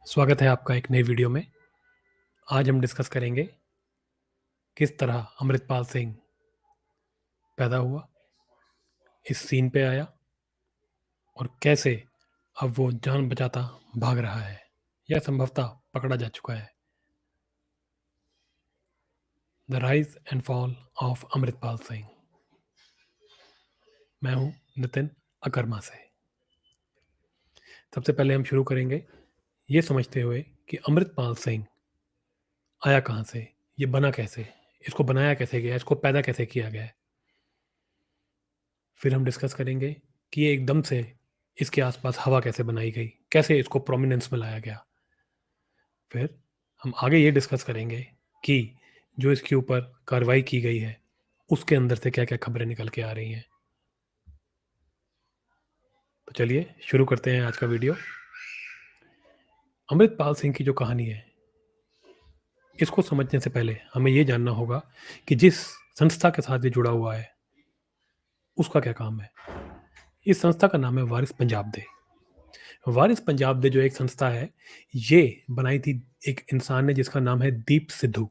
स्वागत है आपका एक नई वीडियो में। आज हम डिस्कस करेंगे किस तरह अमृतपाल सिंह पैदा हुआ, इस सीन पे आया और कैसे अब वो जान बचाता भाग रहा है या संभवतः पकड़ा जा चुका है। The rise and fall of Amritpal Singh. मैं हूं नितिन अकर्मा से। सबसे पहले हम शुरू करेंगे ये समझते हुए कि अमृतपाल सिंह आया कहाँ से, ये बना कैसे, इसको बनाया कैसे गया, इसको पैदा कैसे किया गया है। फिर हम डिस्कस करेंगे कि ये एकदम से इसके आसपास हवा कैसे बनाई गई, कैसे इसको प्रोमिनेंस में लाया गया। फिर हम आगे ये डिस्कस करेंगे कि जो इसके ऊपर कार्रवाई की गई है उसके अंदर से क्या क्या खबरें निकल के आ रही हैं। तो चलिए शुरू करते हैं आज का वीडियो। अमृतपाल सिंह की जो कहानी है, इसको समझने से पहले हमें ये जानना होगा कि जिस संस्था के साथ ये जुड़ा हुआ है उसका क्या काम है। इस संस्था का नाम है वारिस पंजाब दे। वारिस पंजाब दे जो एक संस्था है, ये बनाई थी एक इंसान ने जिसका नाम है दीप सिद्धू।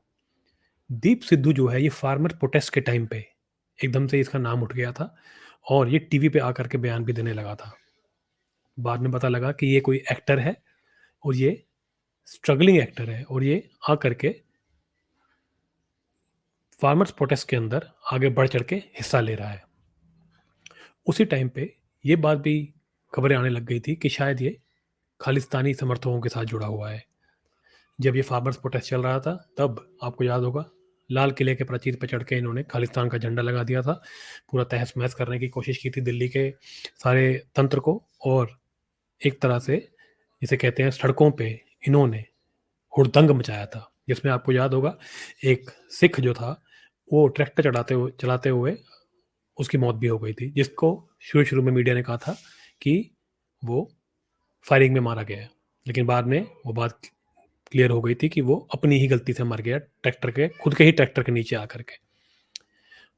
दीप सिद्धू जो है ये फार्मर प्रोटेस्ट के टाइम पे एकदम से इसका नाम उठ गया था और ये टीवी पे आकर के बयान भी देने लगा था। बाद में पता लगा कि ये कोई एक्टर है और ये स्ट्रगलिंग एक्टर है और ये आकर के फार्मर्स प्रोटेस्ट के अंदर आगे बढ़ चढ़ के हिस्सा ले रहा है। उसी टाइम पे ये बात भी खबरें आने लग गई थी कि शायद ये खालिस्तानी समर्थकों के साथ जुड़ा हुआ है। जब ये फार्मर्स प्रोटेस्ट चल रहा था तब आपको याद होगा लाल किले के प्राचीर पर चढ़ के इन्होंने खालिस्तान का झंडा लगा दिया था। पूरा तहस महस करने की कोशिश की थी दिल्ली के सारे तंत्र को और एक तरह से जिसे कहते हैं सड़कों पे इन्होंने हुड़दंग मचाया था, जिसमें आपको याद होगा एक सिख जो था वो ट्रैक्टर चलाते हुए उसकी मौत भी हो गई थी, जिसको शुरू शुरू में मीडिया ने कहा था कि वो फायरिंग में मारा गया है, लेकिन बाद में वो बात क्लियर हो गई थी कि वो अपनी ही गलती से मर गया, ट्रैक्टर के खुद के ही ट्रैक्टर के नीचे आकर के।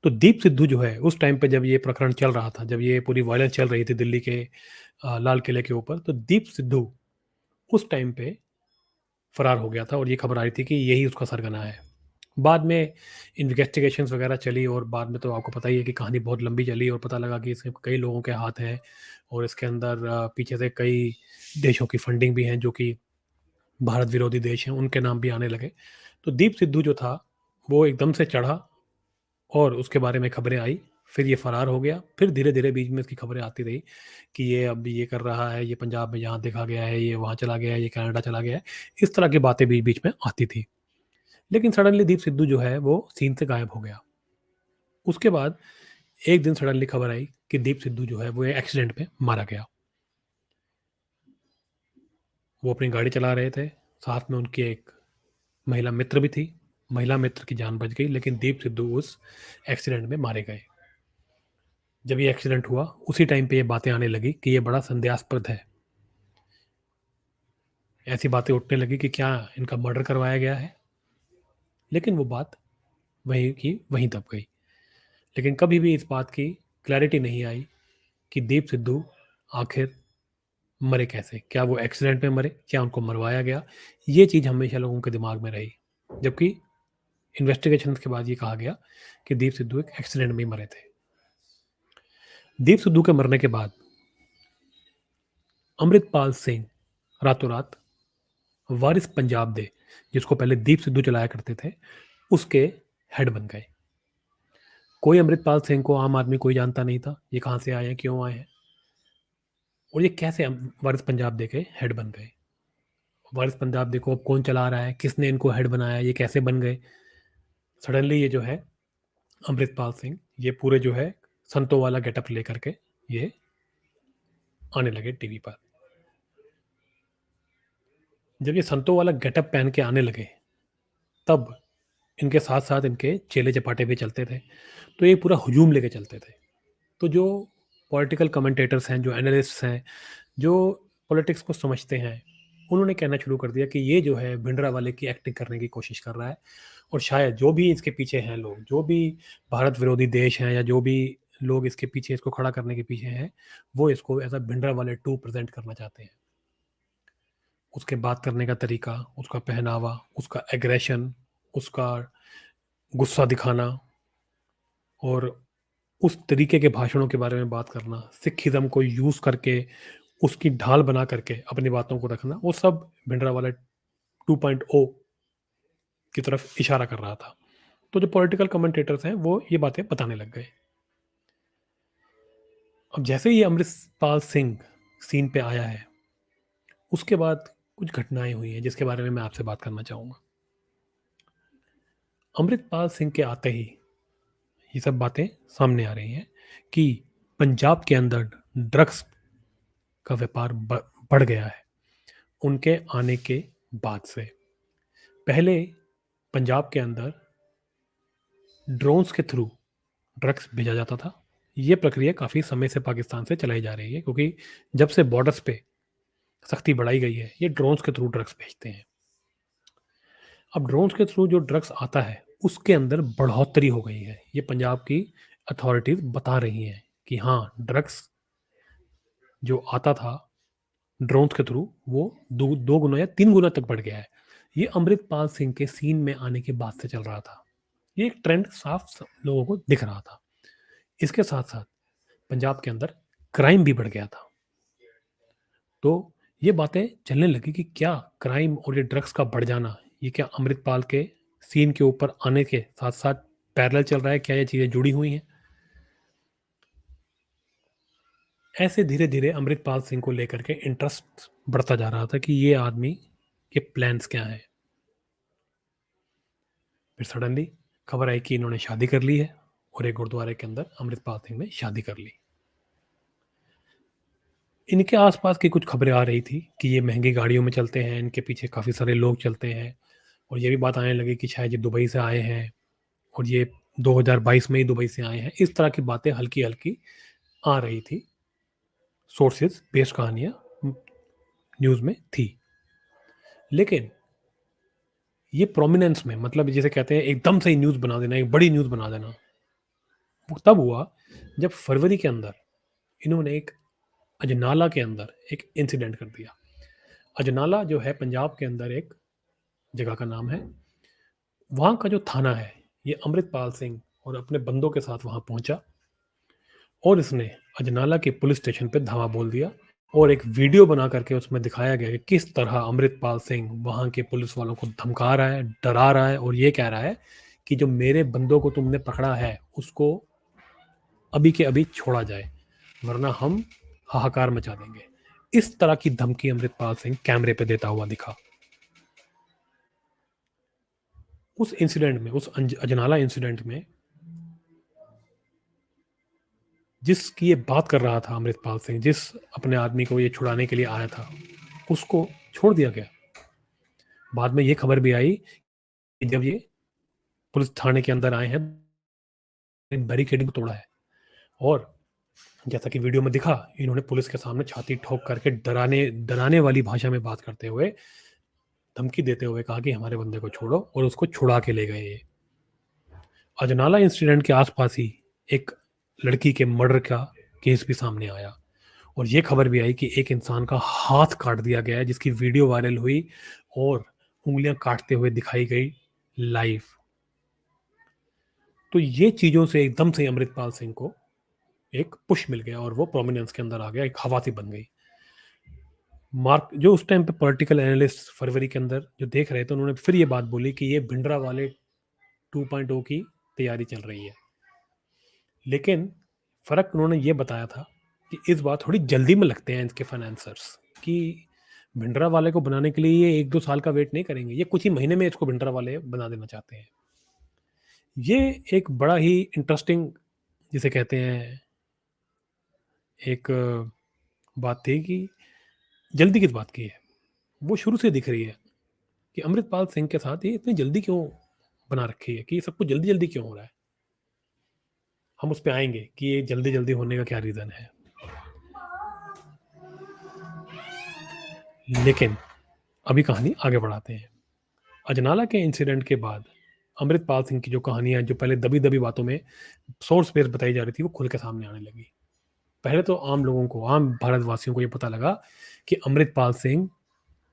तो दीप सिद्धू जो है उस टाइम पे जब ये प्रकरण चल रहा था, जब ये पूरी वायलेंस चल रही थी दिल्ली के लाल किले के ऊपर, तो दीप सिद्धू उस टाइम पे फरार हो गया था और ये खबर आई थी कि यही उसका सरगना है। बाद में इन्वेस्टिगेशंस वगैरह चली और बाद में तो आपको पता ही है कि कहानी बहुत लंबी चली और पता लगा कि इसमें कई लोगों के हाथ हैं और इसके अंदर पीछे से कई देशों की फंडिंग भी हैं जो कि भारत विरोधी देश हैं, उनके नाम भी आने लगे। तो दीप सिद्धू जो था वो एकदम से चढ़ा और उसके बारे में खबरें आई, फिर ये फरार हो गया। फिर धीरे-धीरे बीच में इसकी खबरें आती रही कि ये अब ये कर रहा है, ये पंजाब में यहाँ देखा गया है, ये वहाँ चला गया है, ये कनाडा चला गया है। इस तरह की बातें बीच-बीच में आती थी। लेकिन सडनली दीप सिद्धू जो है वो सीन से गायब हो गया। उसके बाद एक दिन सडनली खबर आई कि दीप सिद्धू जो है वो एक एक्सीडेंट में मारा गया। वो अपनी गाड़ी चला रहे थे, साथ में उनकी एक महिला मित्र भी थी। महिला मित्र की जान बच गई लेकिन दीप सिद्धू उस एक्सीडेंट में मारे गए। जब ये एक्सीडेंट हुआ उसी टाइम पे ये बातें आने लगी कि ये बड़ा संदेहास्पद है। ऐसी बातें उठने लगी कि क्या इनका मर्डर करवाया गया है, लेकिन वो बात वहीं की वहीं दब गई। लेकिन कभी भी इस बात की क्लैरिटी नहीं आई कि दीप सिद्धू आखिर मरे कैसे, क्या वो एक्सीडेंट में मरे, क्या उनको मरवाया गया। ये चीज़ हमेशा लोगों के दिमाग में रही, जबकि इन्वेस्टिगेशन के बाद ये कहा गया कि दीप सिद्धू एक एक्सीडेंट में ही मरे थे। दीप सिद्धू के मरने के बाद अमृतपाल सिंह रातों रात वारिस पंजाब दे, जिसको पहले दीप सिद्धू चलाया करते थे, उसके हेड बन गए। कोई अमृतपाल सिंह को आम आदमी कोई जानता नहीं था, ये कहाँ से आए हैं, क्यों आए हैं और ये कैसे वारिस पंजाब दे के हेड बन गए। वारिस पंजाब दे को अब कौन चला रहा है, किसने इनको हेड बनाया, ये कैसे बन गए। सडनली ये जो है अमृतपाल सिंह ये पूरे जो है संतों वाला गेटअप लेकर के ये आने लगे टीवी पर। जब ये संतों वाला गेटअप पहन के आने लगे तब इनके साथ साथ इनके चेले चपाटे भी चलते थे, तो ये पूरा हुजूम लेके चलते थे। तो जो पॉलिटिकल कमेंटेटर्स हैं, जो एनालिस्ट्स हैं, जो पॉलिटिक्स को समझते हैं, उन्होंने कहना शुरू कर दिया कि ये जो है भिंडरावाले की एक्टिंग करने की कोशिश कर रहा है और शायद जो भी इसके पीछे हैं लोग, जो भी भारत विरोधी देश हैं या जो भी लोग इसके पीछे इसको खड़ा करने के पीछे हैं, वो इसको एज़ अ भिंडरावाले 2 प्रेज़ेंट करना चाहते हैं। उसके बात करने का तरीका, उसका पहनावा, उसका एग्रेशन, उसका गुस्सा दिखाना और उस तरीके के भाषणों के बारे में बात करना, सिखिज़्म को यूज़ करके उसकी ढाल बना करके अपनी बातों को रखना, वो सब भिंडरावाला 2.0 की तरफ इशारा कर रहा था। तो जो पॉलिटिकल कमेंटेटर्स हैं, वो ये बातें बताने लग गए। अब जैसे ही अमृतपाल सिंह सीन पे आया है, उसके बाद कुछ घटनाएँ हुई हैं, जिसके बारे में मैं आपसे बात करना चाहूँगा। अमृतपाल सिंह के आते ही ये सब बातें सामने आ रही हैं कि पंजाब के अंदर ड्रग्स का व्यापार बढ़ गया है, उनके आने के बाद से। पहले पंजाब के अंदर ड्रोन्स के थ्रू ड्रग्स भेजा जाता था। ये प्रक्रिया काफ़ी समय से पाकिस्तान से चलाई जा रही है, क्योंकि जब से बॉर्डर्स पे सख्ती बढ़ाई गई है, ये ड्रोन्स के थ्रू ड्रग्स भेजते हैं। अब ड्रोन्स के थ्रू जो ड्रग्स आता है, उसके अंदर बढ़ोतरी हो गई है। ये पंजाब की अथॉरिटीज़ बता रही हैं कि हाँ, ड्रग्स जो आता था ड्रोन्स के थ्रू, वो 2 गुना या 3 गुना तक बढ़ गया है। ये अमृतपाल सिंह के सीन में आने के बाद से चल रहा था। ये एक ट्रेंड साफ लोगों को दिख रहा था। इसके साथ-साथ पंजाब के अंदर क्राइम भी बढ़ गया था। तो ये बातें चलने लगी कि क्या क्राइम और ये ड्रग्स का बढ़ जाना, ये क्या अमृतपाल के सीन के ऊपर आने के साथ-साथ पैरेलल चल रहा है? क्या ये चीज़ें जुड़ी हुई हैं? ऐसे धीरे-धीरे अमृतपाल सिंह को लेकर के इंटरेस्ट बढ़ता जा रहा था कि ये आदमी के प्लान्स क्या हैं? फिर सडनली खबर आई कि इन्होंने शादी कर ली है और एक गुरुद्वारे के अंदर अमृतपाल सिंह ने शादी कर ली। इनके आस-पास की कुछ खबरें आ रही थी कि ये महँगी गाड़ियों में चलते हैं, इनके पीछे काफ़ी सारे लोग चलते हैं और ये भी बात आने लगी कि शायद ये दुबई से आए हैं और ये 2022 में ही दुबई से आए हैं। इस तरह की बातें हल्की-हल्की आ रही थी। सोर्सेज़ बेस्ड कहानियाँ न्यूज़ में थी। लेकिन ये प्रोमिनेंस में, मतलब जिसे कहते हैं एकदम से ही न्यूज़ बना देना, एक बड़ी न्यूज़ बना देना, वो तब हुआ जब फरवरी के अंदर इन्होंने एक अजनाला के अंदर एक इंसिडेंट कर दिया। अजनाला जो है पंजाब के अंदर एक जगह का नाम है। वहाँ का जो थाना है, ये अमृतपाल सिंह और अपने बंदों के साथ वहाँ पहुँचा और इसने अजनाला के पुलिस स्टेशन पे धावा बोल दिया और एक वीडियो बना करके उसमें दिखाया गया कि किस तरह अमृतपाल सिंह वहाँ के पुलिस वालों को धमका रहा है, डरा रहा है और ये कह रहा है कि जो मेरे बंदों को तुमने पकड़ा है, उसको अभी के अभी छोड़ा जाए, वरना हम हाहाकार मचा देंगे। इस तरह की धमकी अमृतपाल सिंह कैमरे पे देता हुआ दिखा। उस इंसिडेंट में, उस अजनाला इंसिडेंट में जिसकी ये बात कर रहा था अमृतपाल सिंह, जिस अपने आदमी को ये छुड़ाने के लिए आया था, उसको छोड़ दिया गया। बाद में ये खबर भी आई कि जब ये पुलिस थाने के अंदर आए हैं, बैरिकेडिंग को तोड़ा है और जैसा कि वीडियो में दिखा, इन्होंने पुलिस के सामने छाती ठोक करके डराने वाली भाषा में बात करते हुए, धमकी देते हुए कहा कि हमारे बंदे को छोड़ो और उसको छुड़ा के ले गए ये। अजनाला इंसिडेंट के आसपास ही एक लड़की के मर्डर का केस भी सामने आया और ये खबर भी आई कि एक इंसान का हाथ काट दिया गया है, जिसकी वीडियो वायरल हुई और उंगलियां काटते हुए दिखाई गई लाइव। तो ये चीज़ों से एकदम से अमृतपाल सिंह को एक पुश मिल गया और वो प्रोमिनेंस के अंदर आ गया, एक हवा सी बन गई। मार्क जो उस टाइम पे पॉलिटिकल एनालिस्ट फरवरी के अंदर जो देख रहे थे, उन्होंने फिर ये बात बोली कि ये भिंडरावाले 2.0 की तैयारी चल रही है। लेकिन फ़र्क उन्होंने ये बताया था कि इस बार थोड़ी जल्दी में लगते हैं इनके फाइनेंसर्स, कि भिंडरावाले को बनाने के लिए ये 1-2 साल का वेट नहीं करेंगे, ये कुछ ही महीने में इसको भिंडरावाले बना देना चाहते हैं। ये एक बड़ा ही इंटरेस्टिंग, जिसे कहते हैं, एक बात थी कि जल्दी किस बात की है। वो शुरू से दिख रही है कि अमृतपाल सिंह के साथ ये इतनी जल्दी क्यों बना रखी है, कि ये सब कुछ जल्दी-जल्दी क्यों हो रहा है? हम उस पे आएँगे कि ये जल्दी-जल्दी होने का क्या रीज़न है। लेकिन अभी कहानी आगे बढ़ाते हैं। अजनाला के इंसिडेंट के बाद अमृतपाल सिंह की जो कहानियाँ, जो पहले दबी-दबी बातों में सोर्स बेस बताई जा रही थी, वो खुल के सामने आने लगी। पहले तो आम लोगों को, आम भारतवासियों को ये पता लगा कि अमृतपाल सिंह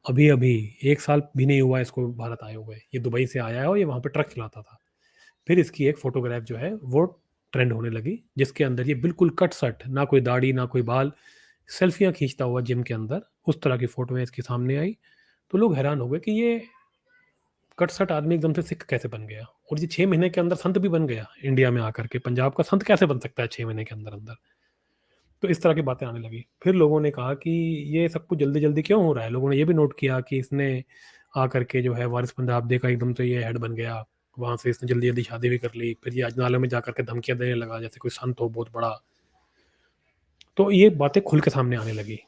अभी-अभी 1 साल भी नहीं हुआ इसको भारत आए हुए। ये दुबई से आया है और ये वहाँ पे ट्रक चलाता था। फिर इसकी एक फ़ोटोग्राफ जो है वो ट्रेंड होने लगी, जिसके अंदर ये बिल्कुल कट-सट, ना कोई दाढ़ी, ना कोई बाल, सेल्फियाँ खींचता हुआ जिम के अंदर, उस तरह की फ़ोटोएँ इसके सामने आई। तो लोग हैरान हो गए कि ये कट-सट आदमी एकदम से सिख कैसे बन गया? और ये 6 महीने के अंदर संत भी बन गया, इंडिया में आकर के। पंजाब का संत कैसे बन सकता है 6 महीने के अंदर-अंदर? तो इस तरह की बातें आने लगी। फिर लोगों ने कहा कि ये सब कुछ जल्दी-जल्दी क्यों हो रहा है? लोगों ने ये भी नोट किया कि इसने आकर के जो है वारिस पंजाब का एकदम से ये हेड बन गया। वहाँ से इसने जल्दी-जल्दी शादी भी कर ली। फिर ये अजनाला में जाकर के धमकियाँ देने लगा जैसे कोई संत हो बहुत बड़ा। तो ये बातें खुल के सामने आने लगी।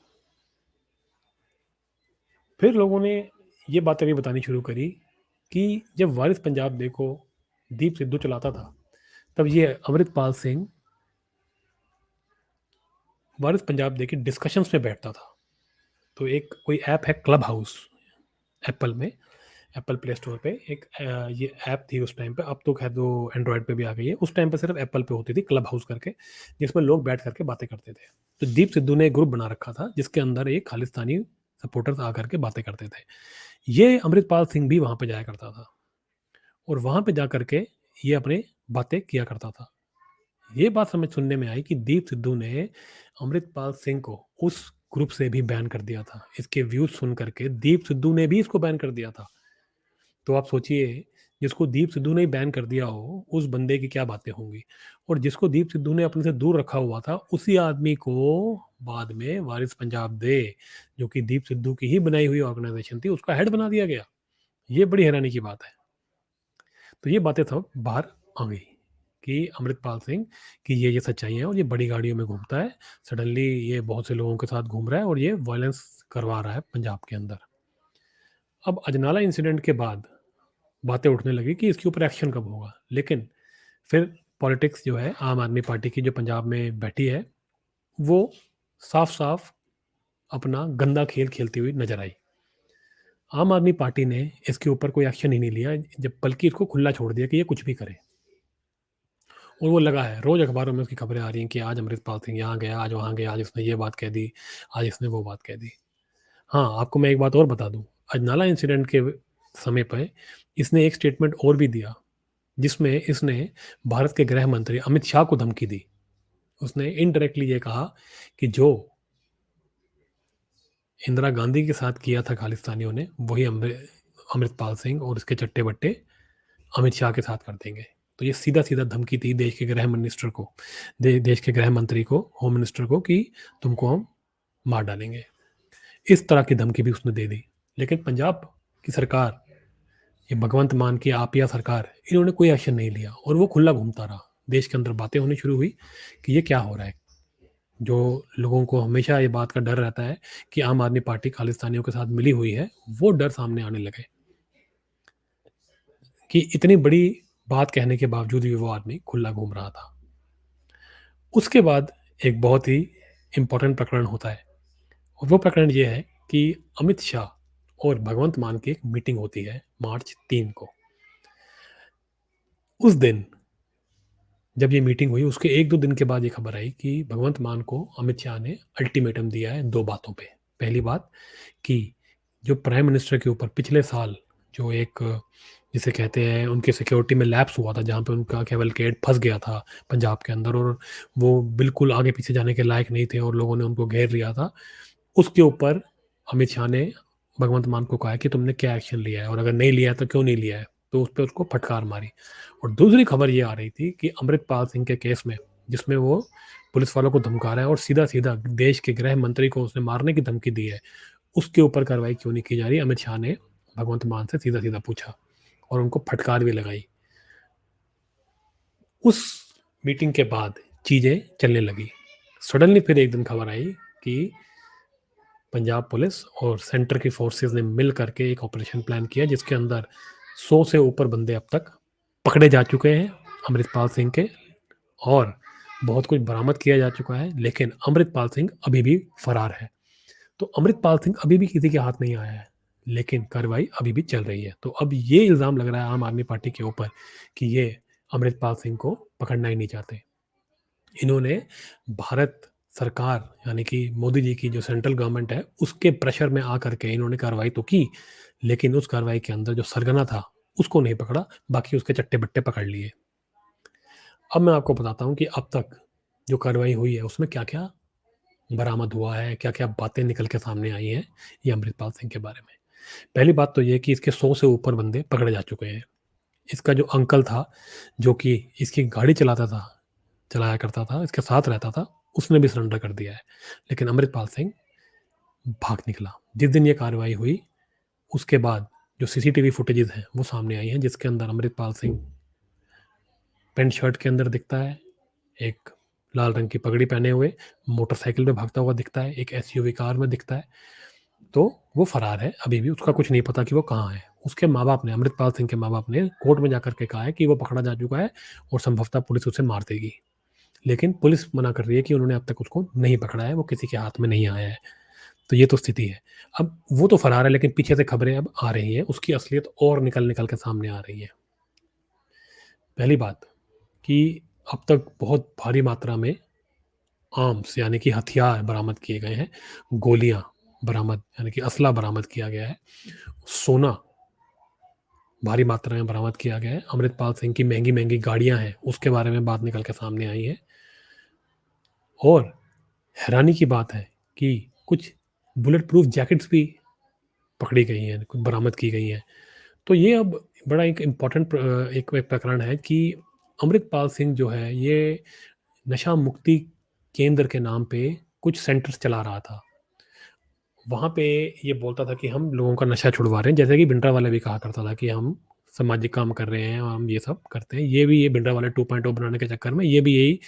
फिर लोगों ने ये बातें भी बतानी शुरू करी कि जब वारिस पंजाब को दीप सिद्धू चलाता था, तब ये अमृतपाल सिंह वारिस पंजाब की डिस्कशंस में बैठता था। तो एक कोई ऐप है क्लब हाउस, एप्पल में, एप्पल प्ले स्टोर पे एक ये ऐप थी उस टाइम पे, अब तो खैर वो एंड्रॉयड पे भी आ गई है। उस टाइम पे सिर्फ एप्पल पे होती थी क्लब हाउस करके, जिसमें लोग बैठ करके बातें करते थे। तो दीप सिद्धू ने एक ग्रुप बना रखा था जिसके अंदर एक खालिस्तानी सपोर्टर्स आकर के बातें करते थे। ये अमृतपाल सिंह भी वहाँ पे जाया करता था और वहाँ पे जा करके ये अपने बातें किया करता था। ये बात समझ सुनने में आई कि दीप सिद्धू ने अमृतपाल सिंह को उस ग्रुप से भी बैन कर दिया था। इसके व्यूज़ सुन करके दीप सिद्धू ने भी इसको बैन कर दिया था। तो आप सोचिए, जिसको दीप सिद्धू ने ही बैन कर दिया हो, उस बंदे की क्या बातें होंगी? और जिसको दीप सिद्धू ने अपने से दूर रखा हुआ था, उसी आदमी को बाद में वारिस पंजाब जो कि दीप सिद्धू की ही बनाई हुई ऑर्गनाइज़ेशन थी, उसका हेड बना दिया गया। ये बड़ी हैरानी की बात है। तो ये बातें सब बाहर आ गई कि अमृतपाल सिंह की ये सच्चाई है और ये बड़ी गाड़ियों में घूमता है। सडनली ये बहुत से लोगों के साथ घूम रहा है और ये वायलेंस करवा रहा है पंजाब के अंदर। अब अजनाला इंसिडेंट के बाद बातें उठने लगी कि इसके ऊपर एक्शन कब होगा। लेकिन फिर पॉलिटिक्स जो है आम आदमी पार्टी की जो पंजाब में बैठी है, वो साफ-साफ अपना गंदा खेल खेलती हुई नज़र आई। आम आदमी पार्टी ने इसके ऊपर कोई एक्शन ही नहीं लिया, जब बल्कि इसको खुला छोड़ दिया कि ये कुछ भी करे। और वो लगा है, रोज़ अखबारों में उसकी खबरें आ रही हैं कि आज अमृतपाल सिंह यहाँ गया, आज वहाँ गया, आज इसने ये बात कह दी, आज इसने वो बात कह दी। हाँ, आपको मैं एक बात और बता दूँ, अजनाला इंसिडेंट के समय पे इसने एक स्टेटमेंट और भी दिया, जिसमें इसने भारत के गृह मंत्री अमित शाह को धमकी दी। उसने इनडायरेक्टली ये कहा कि जो इंदिरा गांधी के साथ किया था खालिस्तानियों ने, वही अमृतपाल सिंह और उसके चट्टे-बट्टे अमित शाह के साथ कर देंगे। तो ये सीधा-सीधा धमकी थी देश के गृह मिनिस्टर को, देश के गृह मंत्री को, होम मिनिस्टर को कि तुमको हम मार डालेंगे। इस तरह की धमकी भी उसने दे दी। लेकिन पंजाब की सरकार, ये भगवंत मान की आपिया सरकार, इन्होंने कोई एक्शन नहीं लिया और वो खुला घूमता रहा। देश के अंदर बातें होनी शुरू हुई कि ये क्या हो रहा है? जो लोगों को हमेशा ये बात का डर रहता है कि आम आदमी पार्टी खालिस्तानियों के साथ मिली हुई है, वो डर सामने आने लगे कि इतनी बड़ी बात कहने के बावजूद भी वो आदमी खुला घूम रहा था। उसके बाद एक बहुत ही इम्पोर्टेंट प्रकरण होता है और वो प्रकरण ये है कि अमित शाह और भगवंत मान की एक मीटिंग होती है मार्च 3 को। उस दिन जब ये मीटिंग हुई, उसके 1-2 दिन के बाद ये खबर आई कि भगवंत मान को अमित शाह ने अल्टीमेटम दिया है 2 बातों पे। पहली बात कि जो प्राइम मिनिस्टर के ऊपर पिछले साल जो एक जिसे कहते हैं उनकी सिक्योरिटी में लैप्स हुआ था, जहाँ पे उनका कैवलकेड फँस गया था पंजाब के अंदर और वो बिल्कुल आगे-पीछे जाने के लायक नहीं थे और लोगों ने उनको घेर लिया था। उसके ऊपर अमित शाह ने भगवंत मान को कहा है कि तुमने क्या एक्शन लिया है और अगर नहीं लिया है तो क्यों नहीं लिया है? तो उसपे उसको फटकार मारी। और दूसरी खबर ये आ रही थी कि अमृतपाल सिंह के केस में, जिसमें वो पुलिस वालों को धमका रहा है और सीधा-सीधा देश के गृह मंत्री को उसने मारने की धमकी दी है, उसके ऊपर कार्रवाई क्यों नहीं की जा रही? अमित शाह ने भगवंत मान से सीधा-सीधा पूछा और उनको फटकार भी लगाई। उस मीटिंग के बाद चीज़ें चलने लगी। सडनली फिर एक दिन खबर आई कि पंजाब पुलिस और सेंटर की फोर्सेस ने मिल करके एक ऑपरेशन प्लान किया जिसके अंदर 100 से ऊपर बंदे अब तक पकड़े जा चुके हैं अमृतपाल सिंह के और बहुत कुछ बरामद किया जा चुका है, लेकिन अमृतपाल सिंह अभी भी फरार है। तो अमृतपाल सिंह अभी भी किसी के हाथ नहीं आया है, लेकिन कार्रवाई अभी भी चल रही है। तो अब ये इल्ज़ाम लग रहा है आम आदमी पार्टी के ऊपर कि ये अमृतपाल सिंह को पकड़ना ही नहीं चाहते। इन्होंने भारत सरकार यानी कि मोदी जी की जो सेंट्रल गवर्नमेंट है, उसके प्रेशर में आकर के इन्होंने कार्रवाई तो की, लेकिन उस कार्रवाई के अंदर जो सरगना था, उसको नहीं पकड़ा, बाकी उसके चट्टे-बट्टे पकड़ लिए। अब मैं आपको बताता हूँ कि अब तक जो कार्रवाई हुई है, उसमें क्या-क्या बरामद हुआ है, क्या-क्या बातें निकल के सामने आई हैं, ये अमृतपाल सिंह के बारे में। पहली बात तो ये कि इसके 100 से ऊपर बंदे पकड़े जा चुके हैं। इसका जो अंकल था, जो कि इसकी गाड़ी चलाया करता था, इसके साथ रहता था, उसने भी सरेंडर कर दिया है। लेकिन अमृतपाल सिंह भाग निकला। जिस दिन ये कार्रवाई हुई, उसके बाद जो सीसीटीवी फुटेजेस हैं, वो सामने आई हैं, जिसके अंदर अमृतपाल सिंह पैंट शर्ट के अंदर दिखता है, एक लाल रंग की पगड़ी पहने हुए, मोटरसाइकिल पे भागता हुआ दिखता है, एक एसयूवी कार में दिखता है। तो वो फरार है, अभी भी उसका कुछ नहीं पता कि वो कहाँ है। उसके माँ-बाप ने, अमृतपाल सिंह के माँ-बाप ने कोर्ट में जाकर के कहा है कि वो पकड़ा जा चुका है और संभवतः पुलिस उसे मार देगी। लेकिन पुलिस मना कर रही है कि उन्होंने अब तक उसको नहीं पकड़ा है, वो किसी के हाथ में नहीं आया है। तो ये तो स्थिति है। अब वो तो फरार है, लेकिन पीछे से खबरें अब आ रही हैं, उसकी असलियत और निकल-निकल के सामने आ रही है। पहली बात कि अब तक बहुत भारी मात्रा में आर्म्स यानी कि हथियार बरामद किए गए हैं, गोलियाँ बरामद यानी कि असला बरामद किया गया है, सोना भारी मात्रा में बरामद किया गया है, अमृतपाल सिंह की महँगी-महँगी गाड़ियाँ हैं, उसके बारे में बात निकल के सामने आई है और हैरानी की बात है कि कुछ बुलेट प्रूफ जैकेट्स भी पकड़ी गई हैं, कुछ बरामद की गई हैं। तो ये अब बड़ा एक इम्पोर्टेंट एक प्रकरण है कि अमृतपाल सिंह जो है, ये नशा मुक्ति केंद्र के नाम पे कुछ सेंटर्स चला रहा था। वहाँ पे ये बोलता था कि हम लोगों का नशा छुड़वा रहे हैं, जैसे कि भिंडरावाले भी कहा करता था कि हम सामाजिक काम कर रहे हैं और हम ये सब करते हैं। ये भिंडरावाले 2.0 बनाने के चक्कर में ये भी यही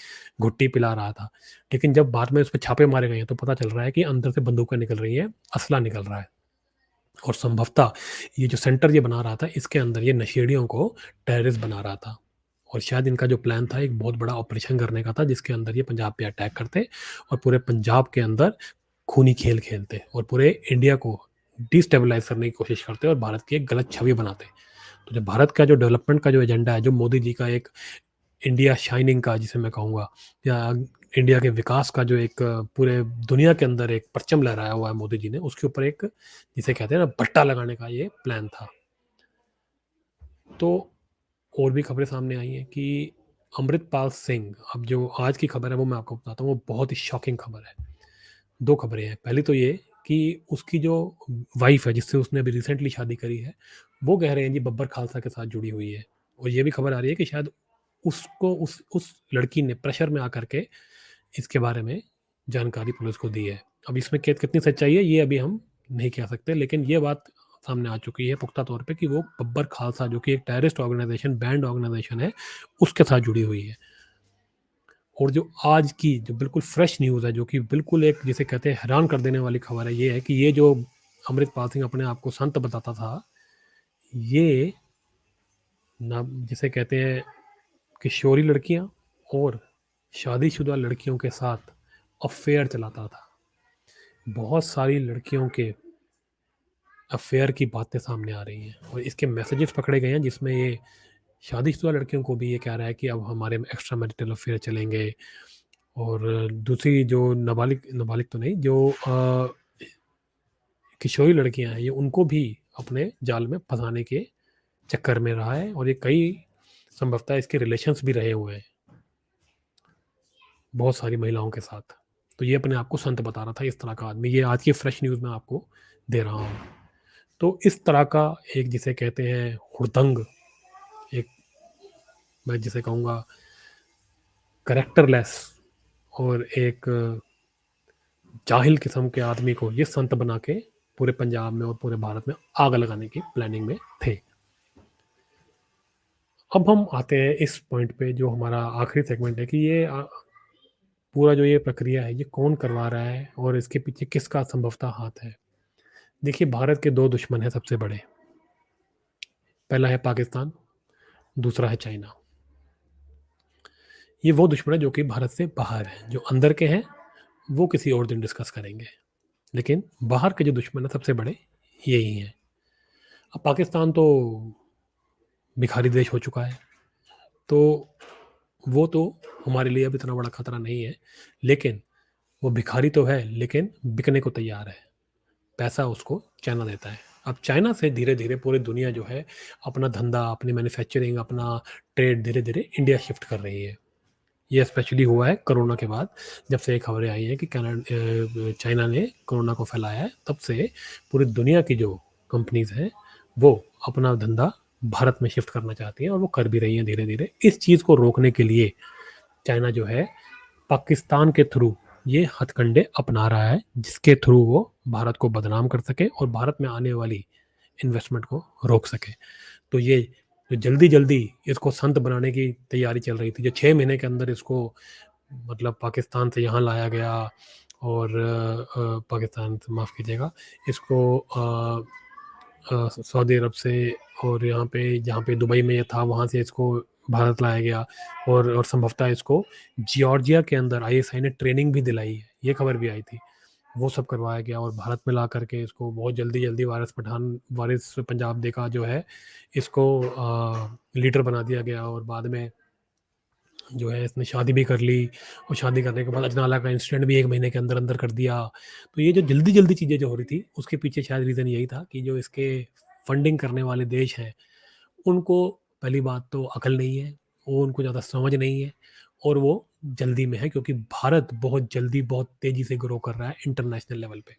घुट्टी पिला रहा था। लेकिन जब बाद में उस पे छापे मारे गए हैं, तो पता चल रहा है कि अंदर से बंदूकें निकल रही हैं, असला निकल रहा है और संभवतः ये जो सेंटर ये बना रहा था, इसके अंदर ये नशेड़ियों को टेररिस्ट बना रहा था और शायद इनका जो प्लान था, एक बहुत बड़ा ऑपरेशन करने का था, जिसके अंदर ये पंजाब पे अटैक करते और पूरे पंजाब के अंदर खूनी खेल खेलते और पूरे इंडिया को डिस्टेबलाइज़ करने की कोशिश करते और भारत की एक गलत छवि बनाते। तो जो भारत का जो डेवलपमेंट का जो एजेंडा है, जो मोदी जी का एक इंडिया शाइनिंग का जिसे मैं कहूँगा या इंडिया के विकास का जो एक पूरे दुनिया के अंदर एक परचम लहराया हुआ है मोदी जी ने, उसके ऊपर एक जिसे कहते हैं ना बट्टा लगाने का ये प्लान था। तो और भी खबरें सामने आई हैं कि अमृतपाल सिंह, अब जो आज की खबर है वो मैं आपको बताता हूँ, वो बहुत ही शॉकिंग खबर है। 2 खबरें हैं। पहली तो ये कि उसकी जो वाइफ़ है, जिससे उसने अभी रिसेंटली शादी करी है, वो कह रहे हैं जी बब्बर खालसा के साथ जुड़ी हुई है और ये भी खबर आ रही है कि शायद उसको उस लड़की ने प्रेशर में आकर के इसके बारे में जानकारी पुलिस को दी है। अब इसमें के कितनी सच्चाई है, ये अभी हम नहीं कह सकते, लेकिन ये बात सामने आ चुकी है पुख्ता तौर पे कि वो बब्बर खालसा, जो कि एक टेररिस्ट ऑर्गेनाइज़ेशन, बैंड ऑर्गेनाइज़ेशन है, उसके साथ जुड़ी हुई है। और जो आज की जो बिल्कुल फ्रेश न्यूज़ है, जो कि बिल्कुल एक जिसे कहते हैं हैरान कर देने वाली खबर है, ये है कि ये जो अमृतपाल सिंह अपने आप को संत बताता था, ये ना जिसे कहते हैं किशोरी लड़कियाँ और शादीशुदा लड़कियों के साथ अफ़ेयर चलाता था। बहुत सारी लड़कियों के अफ़ेयर की बातें सामने आ रही हैं और इसके मैसेजेस पकड़े गए हैं, जिसमें ये शादीशुदा लड़कियों को भी ये कह रहा है कि अब हमारे में एक्स्ट्रा मैरिटल अफ़ेयर चलेंगे और दूसरी जो नाबालिग नाबालिग तो नहीं, जो किशोरी लड़कियाँ हैं, ये उनको भी अपने जाल में फँसाने के चक्कर में रहा है और ये कई संभवतः इसके रिलेशंस भी रहे हुए हैं, बहुत सारी महिलाओं के साथ। तो ये अपने आप को संत बता रहा था, इस तरह का आदमी। ये आज की फ्रेश न्यूज़ मैं आपको दे रहा हूँ। तो इस तरह का एक जिसे कहते हैं हुड़दंग, एक मैं जिसे कहूँगा कैरेक्टरलेस और एक जाहिल किस्म के आदमी को ये संत बना के पूरे पंजाब में और पूरे भारत में आग लगाने की प्लानिंग में थे। अब हम आते हैं इस पॉइंट पे, जो हमारा आखिरी सेगमेंट है कि ये पूरा जो ये प्रक्रिया है, ये कौन करवा रहा है और इसके पीछे किसका संभवतः हाथ है। देखिए, भारत के 2 दुश्मन हैं सबसे बड़े। पहला है पाकिस्तान, दूसरा है चाइना। ये वो दुश्मन है जो कि भारत से बाहर हैं। जो अंदर के हैं, वो किसी और दिन डिस्कस करेंगे। लेकिन बाहर के जो दुश्मन हैं सबसे बड़े, यही हैं। अब पाकिस्तान तो भिखारी देश हो चुका है, तो वो तो हमारे लिए अब इतना बड़ा खतरा नहीं है। लेकिन वो भिखारी तो है लेकिन बिकने को तैयार है। पैसा उसको चाइना देता है। अब चाइना से धीरे-धीरे पूरी दुनिया जो है अपना धंधा, अपनी मैन्युफैक्चरिंग, अपना ट्रेड धीरे-धीरे इंडिया शिफ्ट कर रही है। ये स्पेशली हुआ है कोरोना के बाद, जब से ये खबरें आई हैं कि चाइना ने कोरोना को फैलाया है, तब से पूरी दुनिया की जो कंपनीज़ हैं, वो अपना धंधा भारत में शिफ्ट करना चाहती हैं और वो कर भी रही हैं धीरे-धीरे। इस चीज़ को रोकने के लिए चाइना जो है पाकिस्तान के थ्रू ये हथकंडे अपना रहा है, जिसके थ्रू वो भारत को बदनाम कर सके और भारत में आने वाली इन्वेस्टमेंट को रोक सके। तो ये जो जल्दी-जल्दी इसको संत बनाने की तैयारी चल रही थी, जो 6 महीने के अंदर इसको मतलब पाकिस्तान से यहाँ लाया गया और पाकिस्तान से माफ़ कीजिएगा, इसको सऊदी अरब से और यहाँ पे जहाँ पे दुबई में ये था, वहाँ से इसको भारत लाया गया और संभवतः इसको जॉर्जिया के अंदर आईएसआई ने ट्रेनिंग भी दिलाई है, ये खबर भी आई थी। वो सब करवाया गया और भारत में ला करके इसको बहुत जल्दी-जल्दी वारिस पंजाब दे का जो है, इसको लीडर बना दिया गया और बाद में जो है इसने शादी भी कर ली और शादी करने के बाद अजनाला का इंसिडेंट भी 1 महीने के अंदर-अंदर कर दिया। तो ये जो जल्दी-जल्दी चीज़ें जो हो रही थी, उसके पीछे शायद रीज़न यही था कि जो इसके फंडिंग करने वाले देश हैं, उनको पहली बात तो अकल नहीं है, वो उनको ज़्यादा समझ नहीं है और वो जल्दी में है क्योंकि भारत बहुत जल्दी, बहुत तेज़ी से ग्रो कर रहा है इंटरनेशनल लेवल पे।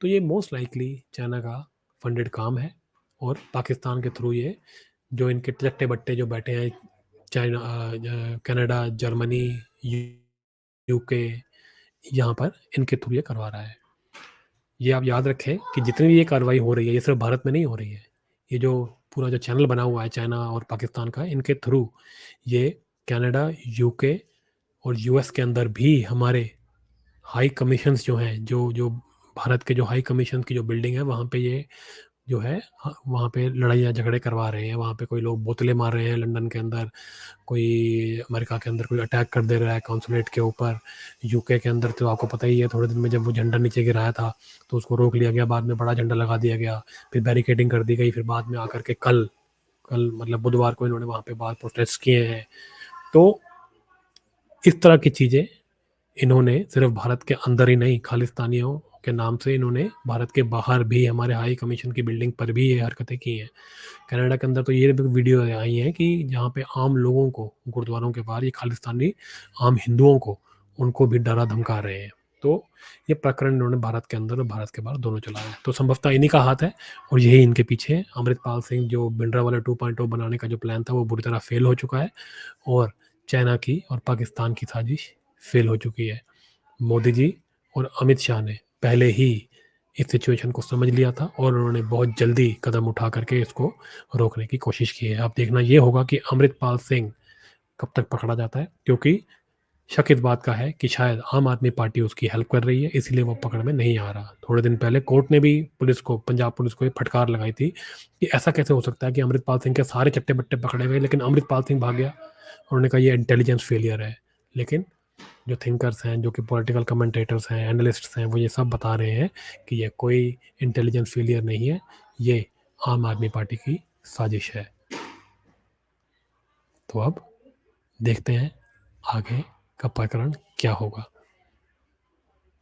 तो ये मोस्ट लाइकली चाइना का फंडेड काम है और पाकिस्तान के थ्रू ये जो इनके चट्टे-बट्टे जो बैठे हैं चाइना कनाडा, जर्मनी, यूके यहाँ पर इनके थ्रू ये करवा रहा है। ये आप याद रखें कि जितनी भी ये कार्रवाई हो रही है, ये सिर्फ भारत में नहीं हो रही है। ये जो पूरा जो चैनल बना हुआ है चाइना और पाकिस्तान का, इनके थ्रू ये कनाडा, यूके और यूएस के अंदर भी हमारे हाई कमीशंस जो हैं, जो भारत के जो हाई कमीशन की जो बिल्डिंग है, वहाँ पे ये जो है वहाँ पे लड़ाइयाँ झगड़े करवा रहे हैं। वहाँ पे कोई लोग बोतलें मार रहे हैं लंदन के अंदर, कोई अमेरिका के अंदर कोई अटैक कर दे रहा है कॉन्सुलेट के ऊपर। यूके के अंदर तो आपको पता ही है, थोड़े दिन में जब वो झंडा नीचे गिराया था, तो उसको रोक लिया गया, बाद में बड़ा झंडा लगा दिया गया, फिर बैरिकेडिंग कर दी गई, फिर बाद में आकर के कल मतलब बुधवार को इन्होंने वहाँ पे बाहर प्रोटेस्ट किए हैं। तो इस तरह की चीज़ें इन्होंने सिर्फ भारत के अंदर ही नहीं, खालिस्तानियों के नाम से इन्होंने भारत के बाहर भी हमारे हाई कमीशन की बिल्डिंग पर भी ये हरकतें की हैं। कनाडा के अंदर तो ये भी वीडियो आई हैं कि जहाँ पे आम लोगों को गुरुद्वारों के बाहर ये खालिस्तानी आम हिंदुओं को उनको भी डरा धमका रहे हैं। तो ये प्रकरण इन्होंने भारत के अंदर और भारत के बाहर दोनों चलाया है। तो संभवतः इन्हीं का हाथ है और यही इनके पीछे है। अमृतपाल सिंह जो भिंडरावाला 2.0 बनाने का जो प्लान था वो बुरी तरह फेल हो चुका है और चाइना की और पाकिस्तान की साजिश फेल हो चुकी है। मोदी जी और अमित शाह ने पहले ही इस सिचुएशन को समझ लिया था और उन्होंने बहुत जल्दी कदम उठा करके इसको रोकने की कोशिश की है। अब देखना ये होगा कि अमृतपाल सिंह कब तक पकड़ा जाता है, क्योंकि शक इस बात का है कि शायद आम आदमी पार्टी उसकी हेल्प कर रही है, इसलिए वो पकड़ में नहीं आ रहा। थोड़े दिन पहले कोर्ट ने भी पंजाब पुलिस को ये फटकार लगाई थी कि ऐसा कैसे हो सकता है कि अमृतपाल सिंह के सारे चट्टे-बट्टे पकड़े गए लेकिन अमृतपाल सिंह भाग गया। उन्होंने कहा ये इंटेलिजेंस फेलियर है। लेकिन जो थिंकर्स हैं, जो कि पॉलिटिकल कमेंटेटर्स हैं, एनालिस्ट्स हैं, वो ये सब बता रहे हैं कि ये कोई इंटेलिजेंस फेलियर नहीं है, ये आम आदमी पार्टी की साजिश है। तो अब देखते हैं आगे का प्रकरण क्या होगा।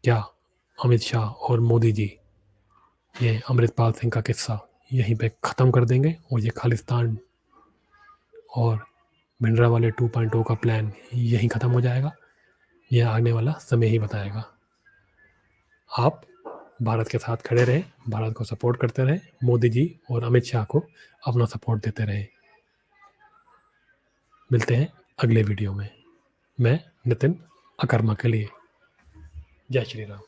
क्या अमित शाह और मोदी जी ये अमृतपाल सिंह का किस्सा यहीं पे ख़त्म कर देंगे और ये खालिस्तान और भिंडरावाले 2.0 का प्लान यहीं ख़त्म हो जाएगा? यह आने वाला समय ही बताएगा। आप भारत के साथ खड़े रहें, भारत को सपोर्ट करते रहें, मोदी जी और अमित शाह को अपना सपोर्ट देते रहें। मिलते हैं अगले वीडियो में। मैं नितिन अकर्मा के लिए। जय श्री राम।